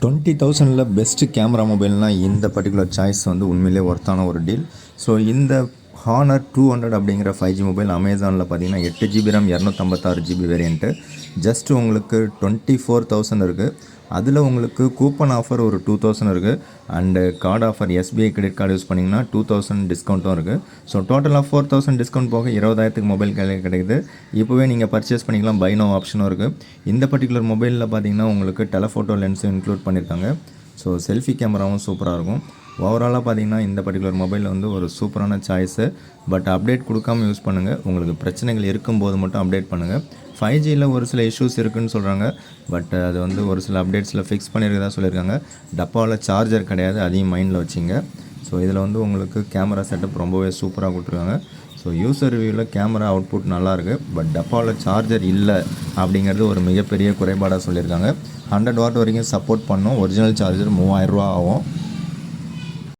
20,000ல best camera மொபைல்னால் இந்த particular choice வந்து உண்மையிலே ஒர்த்தான ஒரு டீல். ஸோ இந்த ஹானர் 200 அப்படிங்கிற 5G மொபைல் அமேசானில் பார்த்தீங்கன்னா 8GB RAM 256GB variant just உங்களுக்கு 24,000 இருக்குது. அதில் உங்களுக்கு கூப்பன் ஆஃபர் ஒரு 2,000 இருக்குது. And card offer SBI credit card use பண்ணிங்கன்னா 2,000 டிஸ்கவுண்ட்டும் இருக்குது. ஸோ டோட்டலாக 4,000 டிஸ்கவுண்ட் போக 20,000க்கு மொபைல் கிடைக்குது. இப்போவே நீங்கள் பர்ச்சேஸ் பண்ணிக்கலாம். பை நோ ஆப்ஷனும் இருக்குது. இந்த பர்டிகுலர் மொபைலில் பார்த்தீங்கன்னா உங்களுக்கு டெலஃபோட்டோ லென்ஸும் இன்க்ளூட் பண்ணியிருக்காங்க. ஸோ செல்ஃபி கேமராவும் சூப்பராக இருக்கும். ஓவராலாக பார்த்தீங்கன்னா இந்த பர்டிகுலர் மொபைல் வந்து ஒரு சூப்பரான சாய்ஸு. பட் அப்டேட் கொடுக்காமல் யூஸ் பண்ணுங்கள். உங்களுக்கு பிரச்சனைகள் இருக்கும்போது மட்டும் அப்டேட் பண்ணுங்கள். 5Gயில் ஒரு சில இஷ்யூஸ் இருக்குதுன்னு சொல்கிறாங்க. பட் அது வந்து ஒரு சில அப்டேட்ஸில் ஃபிக்ஸ் பண்ணியிருக்கதா சொல்லியிருக்காங்க. டப்பாவில் சார்ஜர் கிடையாது, அதையும் மைண்டில் வச்சிங்க. ஸோ இதில் வந்து உங்களுக்கு கேமரா செட்டப் ரொம்பவே சூப்பராக கொடுத்துருக்காங்க. ஸோ யூசர் ரிவ்யூவில் கேமரா அவுட்புட் நல்லாயிருக்கு. பட் டப்பாவில் சார்ஜர் இல்லை அப்படிங்கிறது ஒரு மிகப்பெரிய குறைபாடாக சொல்லியிருக்காங்க. 100 வாட் வரைக்கும் சப்போர்ட் பண்ணோம். ஒரிஜினல் சார்ஜர் 3000 ரூபா ஆகும்.